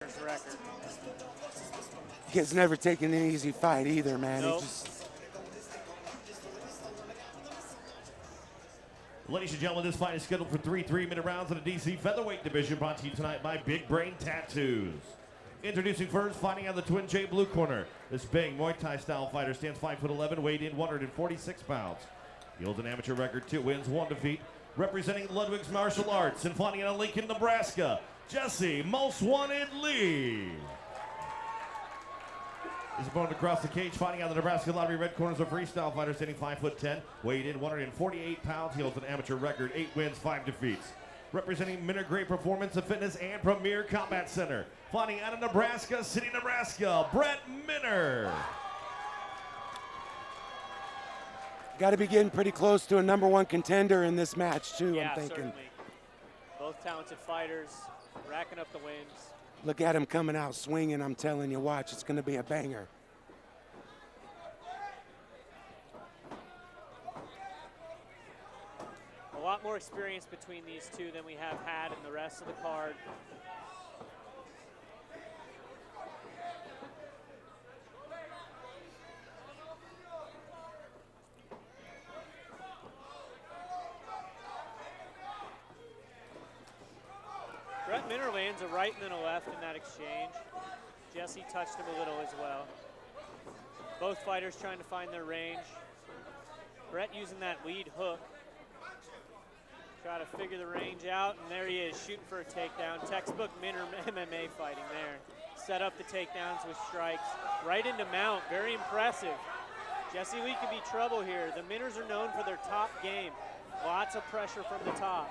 record. Kid's never taken an easy fight either, man. Nope. Ladies and gentlemen, this fight is scheduled for 3 3-minute rounds in the DC featherweight division, brought to you tonight by Big Brain Tattoos. Introducing first, fighting out of the Twin J blue corner. This big Muay Thai style fighter stands 5'11", weighed in 146 pounds. He holds an amateur record, 2 wins, 1 defeat. Representing Ludwig's Martial Arts and fighting out of Lincoln, Nebraska, Jesse Most Wanted Lee. His opponent across the cage, fighting out of the Nebraska Lottery red corners, a freestyle fighter standing 5'10", weighed in 148 pounds. He holds an amateur record, 8 wins, 5 defeats. Representing Minter Great Performance and Fitness and Premier Combat Center, fighting out of Nebraska City, Nebraska, Brett Minter. Got to be getting pretty close to a #1 contender in this match, too, Yeah, I'm thinking. certainly. Both talented fighters, racking up the wins. Look at him coming out swinging. I'm telling you, watch. It's going to be a banger. A lot more experience between these two than we have had in the rest of the card. Brett Minter lands a right and then a left in that exchange. Jesse touched him a little as well. Both fighters trying to find their range. Brett using that lead hook. Try to figure the range out, and there he is, shooting for a takedown. Textbook Minter MMA fighting there. Set up the takedowns with strikes. Right into mount, very impressive. Jesse Lee could be trouble here. The Minters are known for their top game. Lots of pressure from the top.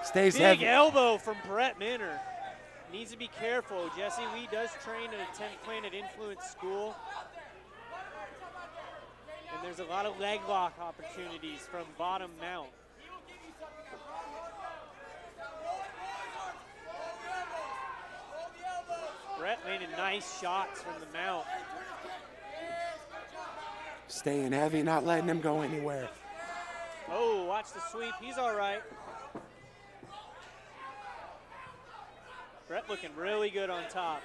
Stays Big heavy. elbow from Brett Minter. Needs to be careful. Jesse Lee does train at a 10th Planet Influence school. And there's a lot of leg lock opportunities from bottom mount. Brett landed nice shots from the mount. Staying heavy, not letting him go anywhere. Oh, watch the sweep. He's all right. Brett looking really good on top.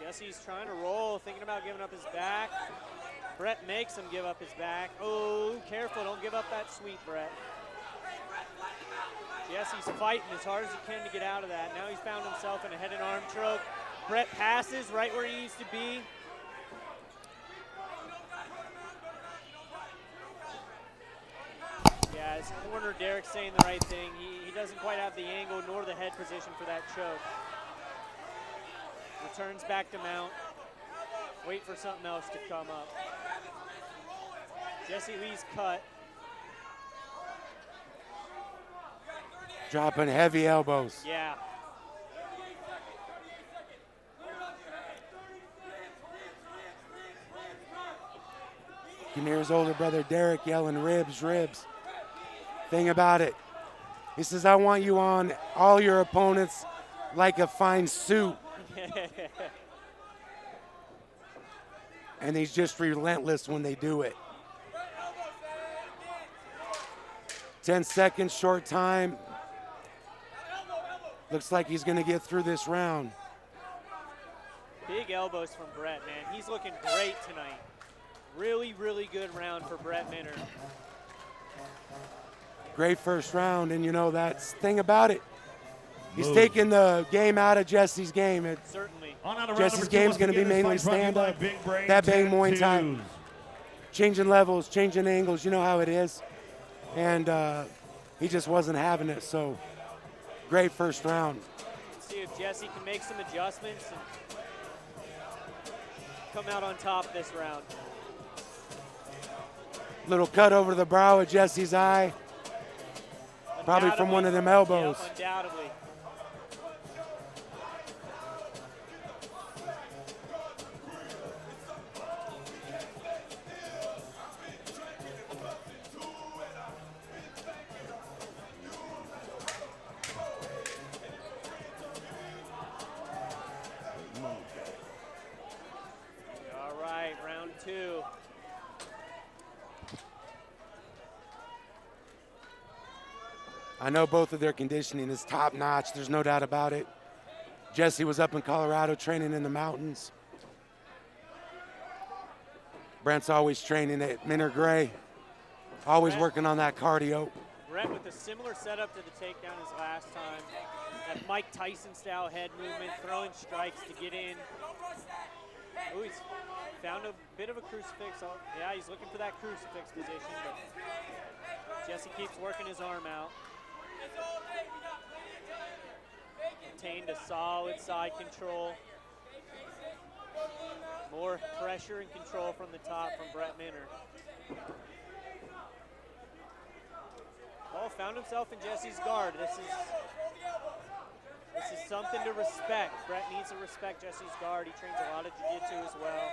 Jesse's trying to roll, thinking about giving up his back. Brett makes him give up his back. Oh, careful, don't give up that sweep, Brett. Jesse's fighting as hard as he can to get out of that. Now he's found himself in a head and arm choke. Brett passes right where he needs to be. Yeah, his corner, Derek's saying the right thing. He doesn't quite have the angle nor the head position for that choke. Returns back to mount. Wait for something else to come up. Jesse Lee's cut. Dropping heavy elbows. Yeah. You can hear his older brother Derek yelling, "Ribs, ribs." Thing about it, he says, "I want you on all your opponents like a fine suit." And he's just relentless when they do it. 10 seconds, short time. Looks like he's going to get through this round. Big elbows from Brett, man. He's looking great tonight. Really, really good round for Brett Minter. Great first round, and you know that's the thing about it. He's taking the game out of Jesse's game. Certainly. Jesse's game's going to be mainly stand-up, that bang Muay Thai. Changing levels, changing angles, you know how it is. And he just wasn't having it, so great first round. Let's see if Jesse can make some adjustments and come out on top this round. Little cut over the brow of Jesse's eye. Probably from one of them elbows. Yep, undoubtedly. All right, round 2. I know both of their conditioning is top notch. There's no doubt about it. Jesse was up in Colorado training in the mountains. Brent's always training at Minter Gray, always working on that cardio. Brett with a similar setup to the takedown as last time. That Mike Tyson style head movement, throwing strikes to get in. Ooh, he's found a bit of a crucifix. Oh, yeah, he's looking for that crucifix position, but Jesse keeps working his arm out. Obtained a solid side control. More pressure and control from the top from Brett Minter. Oh, found himself in Jesse's guard. This is something to respect. Brett needs to respect Jesse's guard. He trains a lot of jiu-jitsu as well.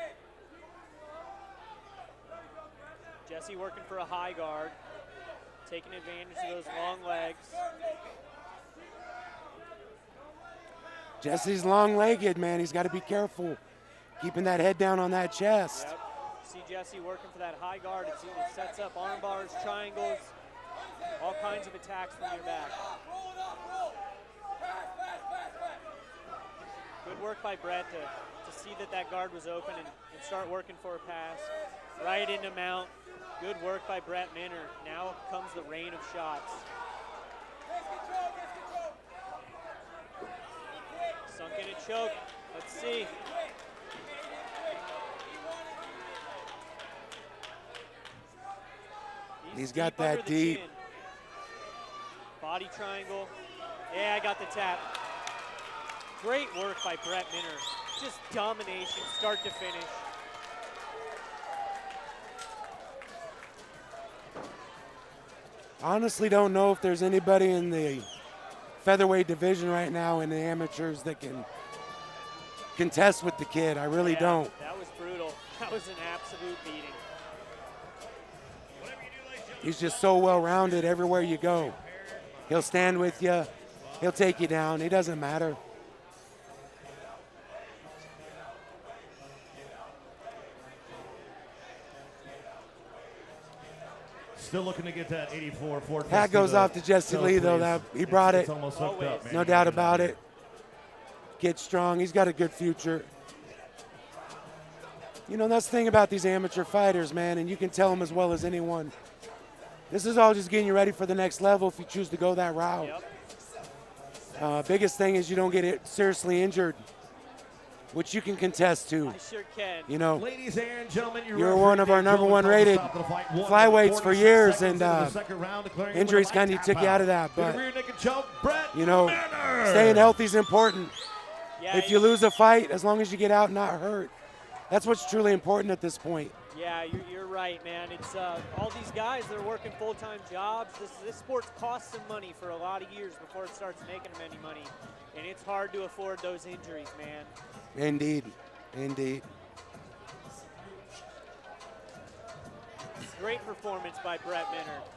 Jesse working for a high guard, taking advantage of those long legs. Jesse's long-legged, man. He's got to be careful, keeping that head down on that chest. Yep. See Jesse working for that high guard. It sets up arm bars, triangles, all kinds of attacks from your back. Good work by Brett to see that guard was open and start working for a pass. Right into mount. Good work by Brett Minter. Now comes the rain of shots. Sunk in a choke. Let's see. He's got that deep. Chin. Body triangle. Yeah, I got the tap. Great work by Brett Minter. Just domination, start to finish. Honestly don't know if there's anybody in the featherweight division right now in the amateurs that can contest with the kid. I really don't. That was brutal. That was an absolute beating. He's just so well-rounded everywhere you go. He'll stand with you. He'll take you down. He doesn't matter. Still looking to get that 84 Ford. Hat goes off to Jesse Lee, though. He brought it. Almost hooked up, man. No doubt about it. Kid's strong. He's got a good future. You know, that's the thing about these amateur fighters, man, and you can tell them as well as anyone. This is all just getting you ready for the next level if you choose to go that route. Yep. Biggest thing is you don't get seriously injured, which you can contest to. I sure can. You know, ladies and gentlemen, you're one of our number one rated flyweights for years, and injuries kind of took you out of that. But, you know, staying healthy is important. Yeah, if you lose a fight, as long as you get out and not hurt, that's what's truly important at this point. Yeah, you're right, man. It's all these guys that are working full-time jobs. This sport costs them money for a lot of years before it starts making them any money, and it's hard to afford those injuries, man. Indeed, indeed. Great performance by Brett Minter.